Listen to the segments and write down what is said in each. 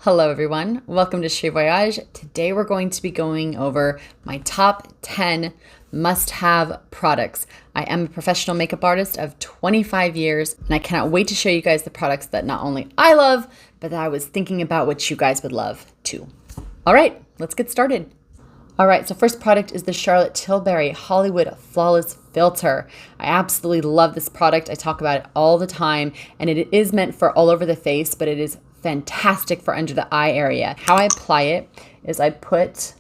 Hello everyone, welcome to Cheri Voyage. Today we're going to be going over my top 10 must-have products. I am a professional makeup artist of 25 years and I cannot wait to show you guys the products that not only I love, but that I was thinking about what you guys would love too. All right, let's get started. All right, so first product is the Charlotte Tilbury Hollywood Flawless Filter. I absolutely love this product. I talk about it all the time and it is meant for all over the face, but it is fantastic for under the eye area. How I apply it is I put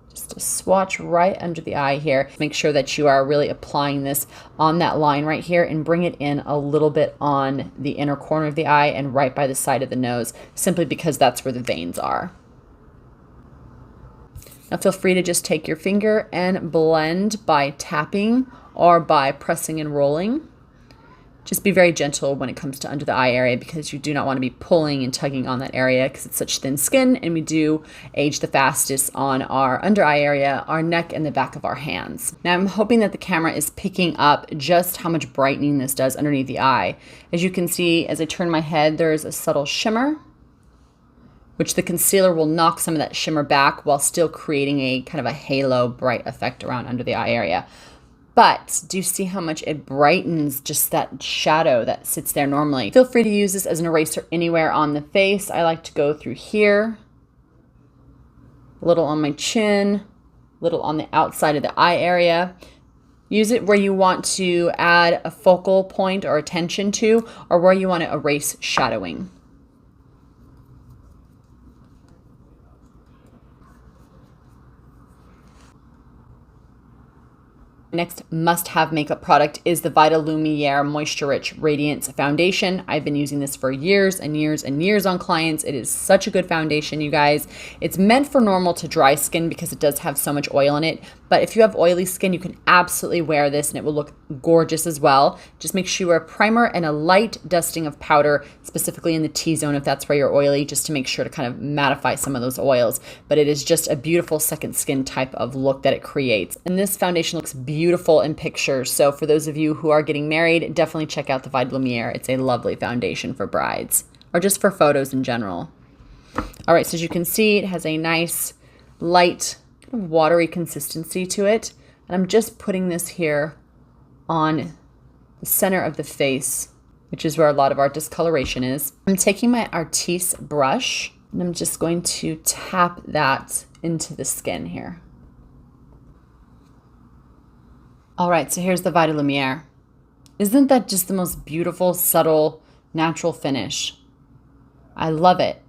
just a swatch right under the eye here. Make sure that you are really applying this on that line right here and bring it in a little bit on the inner corner of the eye and right by the side of the nose, simply because that's where the veins are. Now feel free to just take your finger and blend by tapping or by pressing and rolling. Just be very gentle when it comes to under the eye area because you do not want to be pulling and tugging on that area because it's such thin skin and we do age the fastest on our under eye area, our neck, and the back of our hands. Now I'm hoping that the camera is picking up just how much brightening this does underneath the eye. As you can see, as I turn my head, there's a subtle shimmer, which the concealer will knock some of that shimmer back while still creating a kind of a halo bright effect around under the eye area. But do you see how much it brightens just that shadow that sits there normally? Feel free to use this as an eraser anywhere on the face. I like to go through here, a little on my chin, a little on the outside of the eye area. Use it where you want to add a focal point or attention to, or where you want to erase shadowing. Next must-have makeup product is the Vita Lumire Moisture Rich Radiance Foundation. I've been using this for years and years and years on clients. It is such a good foundation, you guys. It's meant for normal to dry skin because it does have so much oil in it. But if you have oily skin, you can absolutely wear this and it will look gorgeous as well. Just make sure you wear a primer and a light dusting of powder, specifically in the T-zone if that's where you're oily, just to make sure to kind of mattify some of those oils. But it is just a beautiful second skin type of look that it creates. And this foundation looks beautiful in pictures. So for those of you who are getting married, definitely check out the Vita Lumire. It's a lovely foundation for brides or just for photos in general. All right, so as you can see, it has a nice light watery consistency to it. And I'm just putting this here on the center of the face, which is where a lot of our discoloration is. I'm taking my Artiste brush and I'm just going to tap that into the skin here. All right, so here's the Vita Lumire. Isn't that just the most beautiful, subtle, natural finish? I love it.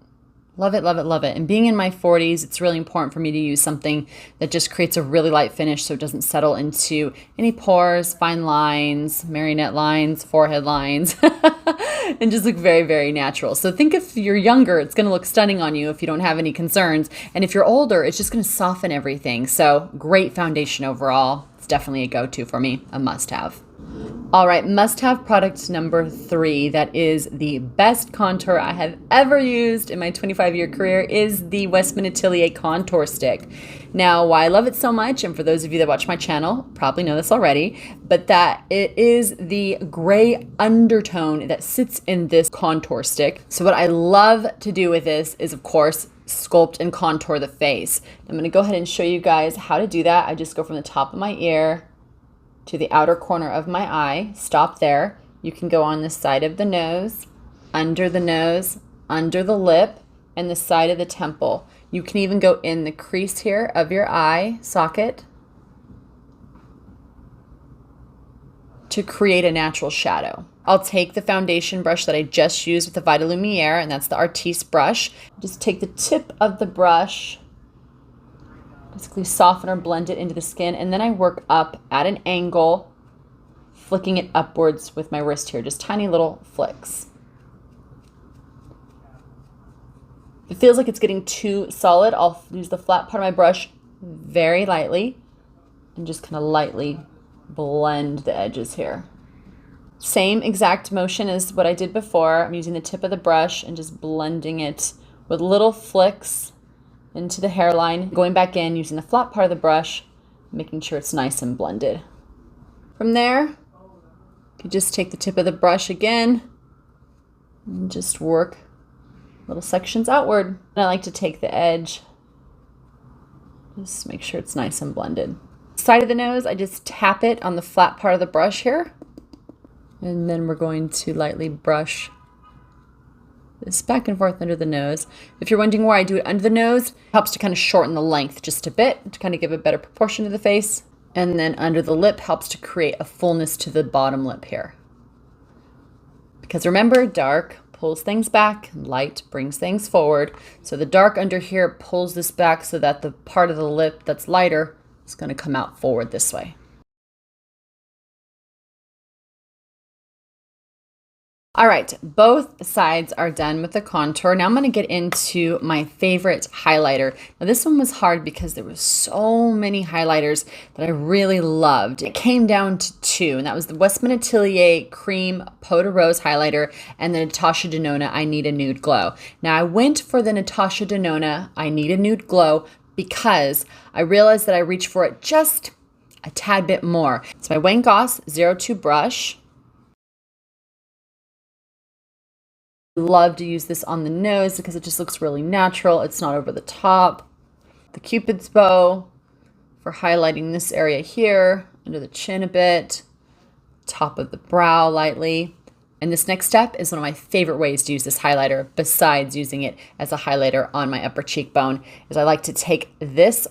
Love it, love it, love it. And being in my 40s, it's really important for me to use something that just creates a really light finish so it doesn't settle into any pores, fine lines, marionette lines, forehead lines, and just look very, very natural. So think if you're younger, it's gonna look stunning on you if you don't have any concerns. And if you're older, it's just gonna soften everything. So great foundation overall. It's definitely a go-to for me, a must-have. All right, must-have product number 3 that is the best contour I have ever used in my 25-year career is the Westman Atelier Contour Stick. Now, why I love it so much, and for those of you that watch my channel, probably know this already, but that it is the gray undertone that sits in this contour stick. So what I love to do with this is, of course, sculpt and contour the face. I'm gonna go ahead and show you guys how to do that. I just go from the top of my ear to the outer corner of my eye, stop there. You can go on the side of the nose, under the lip, and the side of the temple. You can even go in the crease here of your eye socket to create a natural shadow. I'll take the foundation brush that I just used with the Vita Lumire, and that's the Artiste brush. Just take the tip of the brush, basically soften or blend it into the skin, and then I work up at an angle, flicking it upwards with my wrist here, just tiny little flicks. If it feels like it's getting too solid, I'll use the flat part of my brush very lightly and just kind of lightly blend the edges here. Same exact motion as what I did before. I'm using the tip of the brush and just blending it with little flicks into the hairline, going back in using the flat part of the brush, making sure it's nice and blended. From there, you just take the tip of the brush again and just work little sections outward. And I like to take the edge, just make sure it's nice and blended. Side of the nose, I just tap it on the flat part of the brush here. And then we're going to lightly brush this back and forth under the nose. If you're wondering why I do it under the nose, it helps to kind of shorten the length just a bit to kind of give a better proportion to the face. And then under the lip helps to create a fullness to the bottom lip here. Because remember, dark pulls things back, light brings things forward. So the dark under here pulls this back so that the part of the lip that's lighter is going to come out forward this way. All right, both sides are done with the contour. Now I'm going to get into my favorite highlighter. Now this one was hard because there were so many highlighters that I really loved. It came down to two, and that was the Westman Atelier Cream Peau de Rose highlighter and the Natasha Denona I Need a Nude Glow. Now I went for the Natasha Denona I Need a Nude Glow because I realized that I reached for it just a tad bit more. So my Wayne Goss 02 brush. Love to use this on the nose because it just looks really natural. It's not over the top. The Cupid's bow for highlighting this area here, under the chin a bit, top of the brow lightly. And this next step is one of my favorite ways to use this highlighter, besides using it as a highlighter on my upper cheekbone, is I like to take this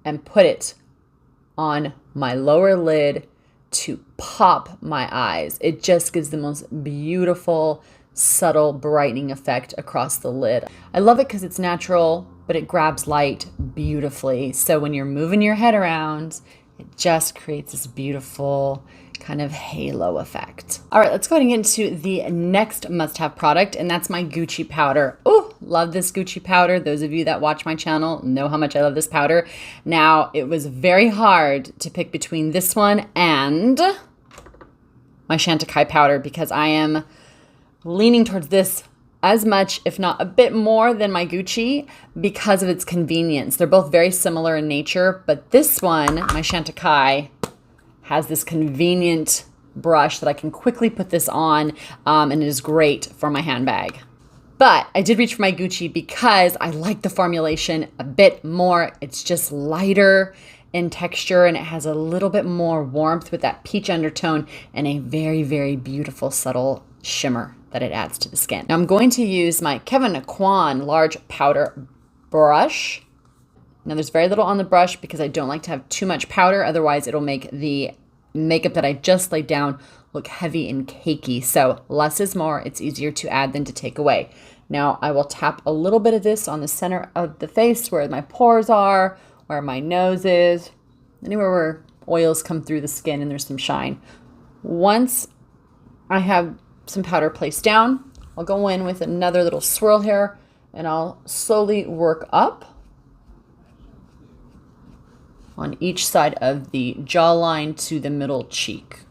and put it on my lower lid to pop my eyes. It just gives the most beautiful, subtle brightening effect across the lid. I love it because it's natural, but it grabs light beautifully. So when you're moving your head around, it just creates this beautiful kind of halo effect. All right, let's go ahead and get into the next must-have product, and that's my Gucci powder. Oh, love this Gucci powder. Those of you that watch my channel know how much I love this powder. Now, it was very hard to pick between this one and my Chantecaille powder because I am leaning towards this as much, if not a bit more, than my Gucci because of its convenience. They're both very similar in nature, but this one, my Chantecaille, has this convenient brush that I can quickly put this on, and it is great for my handbag. But I did reach for my Gucci because I like the formulation a bit more. It's just lighter in texture, and it has a little bit more warmth with that peach undertone and a very, very beautiful, subtle shimmer that it adds to the skin. Now I'm going to use my Kevyn Aucoin large powder brush. Now there's very little on the brush because I don't like to have too much powder, otherwise it'll make the makeup that I just laid down look heavy and cakey. So less is more. It's easier to add than to take away. Now I will tap a little bit of this on the center of the face where my pores are, where my nose is, anywhere where oils come through the skin and there's some shine. Once I have some powder placed down, I'll go in with another little swirl here and I'll slowly work up on each side of the jawline to the middle cheek.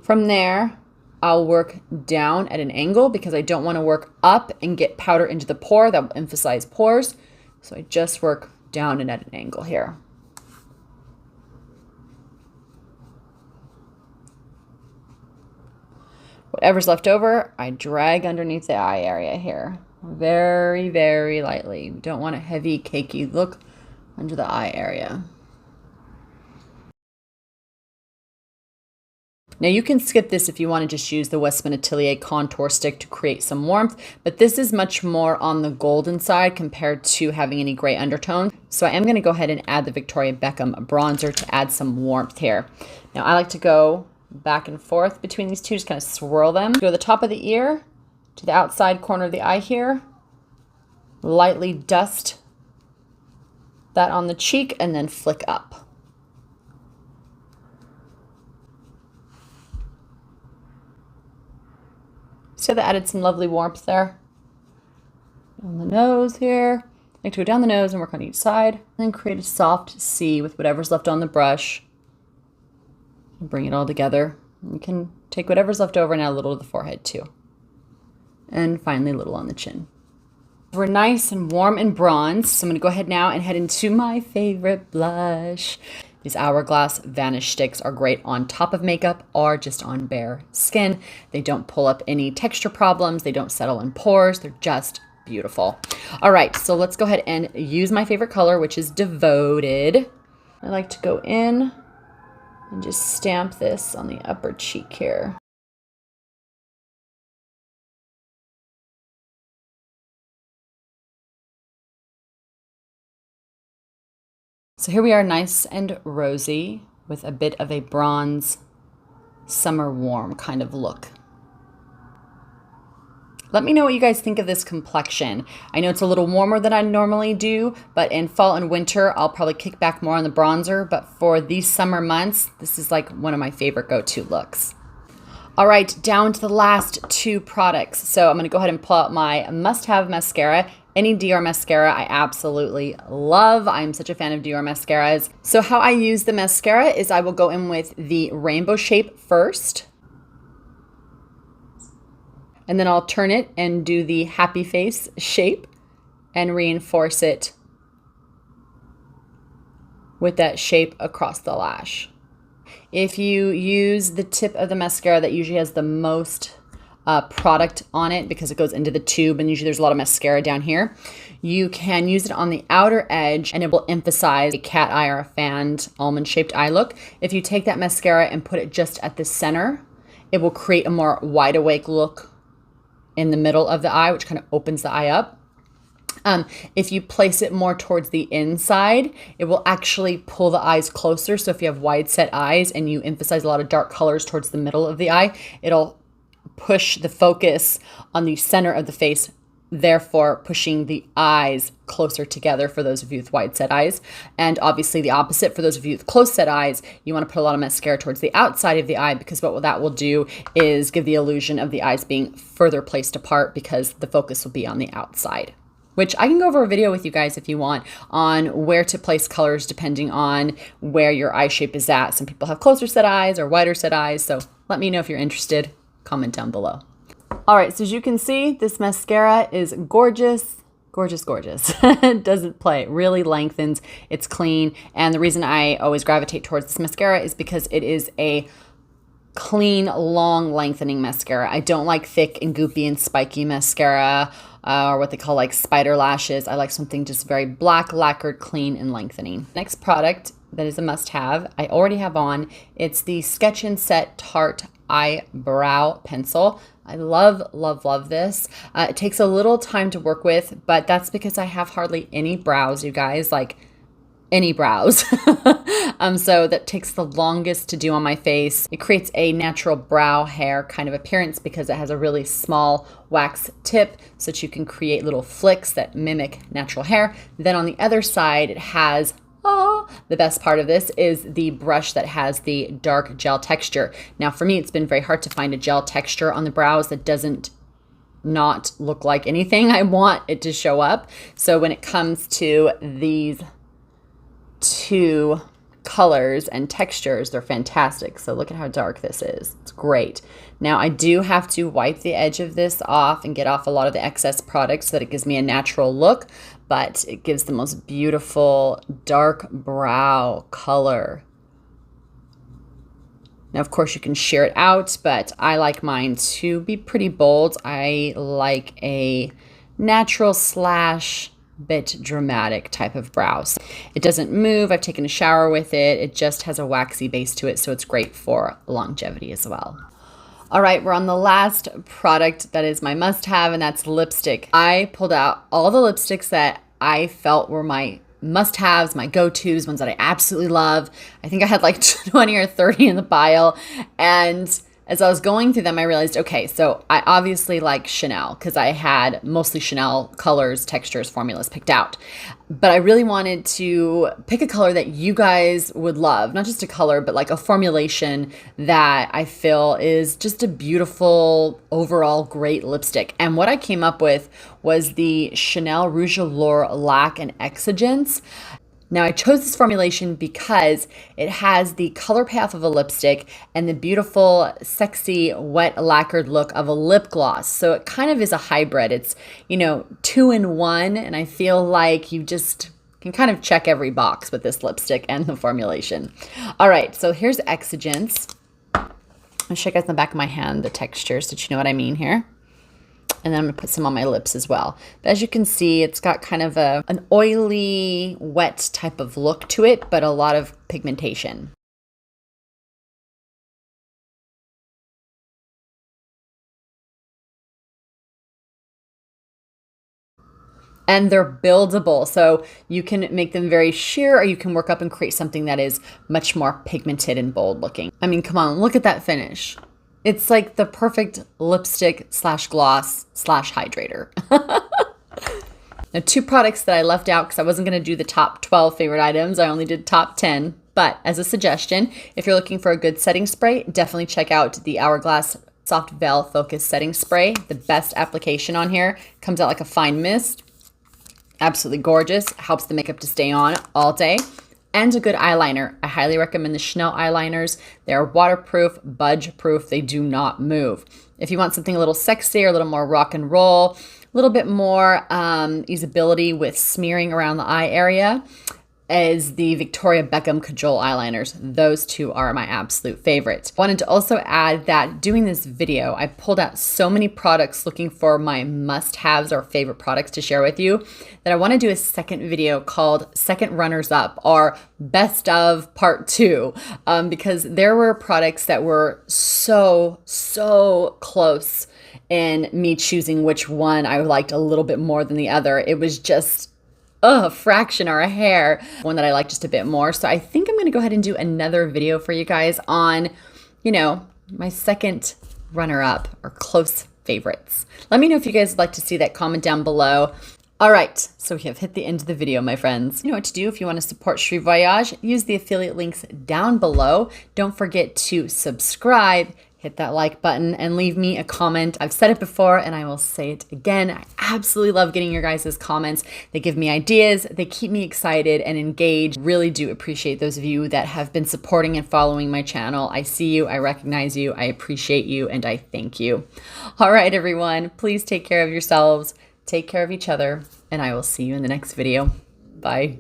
From there, I'll work down at an angle because I don't want to work up and get powder into the pore. That will emphasize pores. So I just work down and at an angle here. Whatever's left over, I drag underneath the eye area here. Very, very lightly. You don't want a heavy, cakey look under the eye area. Now you can skip this if you want to just use the Westman Atelier contour stick to create some warmth, but this is much more on the golden side compared to having any gray undertone. So I am going to go ahead and add the Victoria Beckham bronzer to add some warmth here. Now I like to go back and forth between these two, just kind of swirl them. Go to the top of the ear, to the outside corner of the eye here, lightly dust that on the cheek, and then flick up. So that added some lovely warmth there. On the nose here. I like to go down the nose and work on each side, and then create a soft C with whatever's left on the brush. Bring it all together. You can take whatever's left over and add a little to the forehead too. And finally a little on the chin. We're nice and warm and bronzed, so I'm going to go ahead now and head into my favorite blush. These Hourglass Vanish Sticks are great on top of makeup or just on bare skin. They don't pull up any texture problems. They don't settle in pores. They're just beautiful. All right, so let's go ahead and use my favorite color, which is Devoted. I like to go in and just stamp this on the upper cheek here. So here we are, nice and rosy with a bit of a bronze summer warm kind of look. Let me know what you guys think of this complexion. I know it's a little warmer than I normally do, but in fall and winter, I'll probably kick back more on the bronzer. But for these summer months, this is like one of my favorite go-to looks. All right, down to the last two products. So I'm gonna go ahead and pull out my must-have mascara. Any Dior mascara I absolutely love. I'm such a fan of Dior mascaras. So how I use the mascara is I will go in with the rainbow shape first. And then I'll turn it and do the happy face shape and reinforce it with that shape across the lash. If you use the tip of the mascara that usually has the most product on it because it goes into the tube and usually there's a lot of mascara down here, you can use it on the outer edge and it will emphasize a cat eye or a fanned almond shaped eye look. If you take that mascara and put it just at the center, it will create a more wide awake look in the middle of the eye, which kind of opens the eye up. If you place it more towards the inside, it will actually pull the eyes closer. So if you have wide set eyes and you emphasize a lot of dark colors towards the middle of the eye, it'll push the focus on the center of the face, therefore pushing the eyes closer together for those of you with wide set eyes. And obviously the opposite for those of you with close set eyes, you want to put a lot of mascara towards the outside of the eye because what that will do is give the illusion of the eyes being further placed apart because the focus will be on the outside. Which I can go over a video with you guys if you want on where to place colors depending on where your eye shape is at. Some people have closer set eyes or wider set eyes, so let me know if you're interested. Comment down below. All right, so as you can see, this mascara is gorgeous, gorgeous, gorgeous. It doesn't play, it really lengthens, it's clean. And the reason I always gravitate towards this mascara is because it is a clean, long, lengthening mascara. I don't like thick and goopy and spiky mascara or what they call like spider lashes. I like something just very black, lacquered, clean, and lengthening. Next product that is a must-have, I already have on. It's the Sketch and Set Tarte Eyebrow Pencil. I love, love, love this. It takes a little time to work with, but that's because I have hardly any brows, you guys, like any brows. So that takes the longest to do on my face. It creates a natural brow hair kind of appearance because it has a really small wax tip so that you can create little flicks that mimic natural hair. Then on the other side, it has the best part of this is the brush that has the dark gel texture. Now for me, it's been very hard to find a gel texture on the brows that doesn't not look like anything I want it to show up. So when it comes to these two colors and textures, they're fantastic. So look at how dark this is. It's great. Now I do have to wipe the edge of this off and get off a lot of the excess product so that it gives me a natural look, but it gives the most beautiful dark brow color. Now, of course, you can sheer it out, but I like mine to be pretty bold. I like a natural slash bit dramatic type of brows. It doesn't move. I've taken a shower with it. It just has a waxy base to it, so it's great for longevity as well. All right, we're on the last product that is my must-have, and that's lipstick. I pulled out all the lipsticks that I felt were my must-haves, my go-tos, ones that I absolutely love. I think I had like 20 or 30 in the pile, and as I was going through them, I realized, okay, so I obviously like Chanel because I had mostly Chanel colors, textures, formulas picked out. But I really wanted to pick a color that you guys would love. Not just a color, but like a formulation that I feel is just a beautiful, overall great lipstick. And what I came up with was the Chanel Rouge Allure Lac and Exigence. Now I chose this formulation because it has the color path of a lipstick and the beautiful, sexy, wet, lacquered look of a lip gloss. So it kind of is a hybrid. It's, you know, 2 in 1, and I feel like you just Can kind of check every box with this lipstick and the formulation. All right, so here's Exigence. I'll show you guys in the back of my hand the textures, so you know what I mean here. And then I'm gonna put some on my lips as well. But as you can see, it's got kind of an oily, wet type of look to it, but a lot of pigmentation. And they're buildable, so you can make them very sheer, or you can work up and create something that is much more pigmented and bold looking. I mean, come on, look at that finish. It's like the perfect lipstick slash gloss slash hydrator. Now, 2 products that I left out because I wasn't going to do the top 12 favorite items. I only did top 10. But as a suggestion, if you're looking for a good setting spray, definitely check out the Hourglass Soft Veil Focus Setting Spray. The best application on here. Comes out like a fine mist. Absolutely gorgeous. Helps the makeup to stay on all day. And a good eyeliner. I highly recommend the Chanel eyeliners. They're waterproof, budge-proof. They do not move. If you want something a little sexier, a little more rock and roll, a little bit more easeability with smearing around the eye area, is the Victoria Beckham Kajol eyeliners. Those 2 are my absolute favorites. Wanted to also add that doing this video, I pulled out so many products looking for my must-haves or favorite products to share with you that I want to do a second video called Second Runners Up or Best of Part 2 because there were products that were so close in me choosing which one I liked a little bit more than the other. It was just a fraction or a hair, one that I like just a bit more. So I think I'm going to go ahead and do another video for you guys on, you know, my second runner-up or close favorites. Let me know if you guys would like to see that. Comment down below. All right, so we have hit the end of the video, my friends. You know what to do if you want to support Cheri Voyage. Use the affiliate links down below. Don't forget to subscribe, hit that like button, and leave me a comment. I've said it before, and I will say it again. I absolutely love getting your guys' comments. They give me ideas. They keep me excited and engaged. Really do appreciate those of you that have been supporting and following my channel. I see you, I recognize you, I appreciate you, and I thank you. All right, everyone, please take care of yourselves. Take care of each other, and I will see you in the next video. Bye.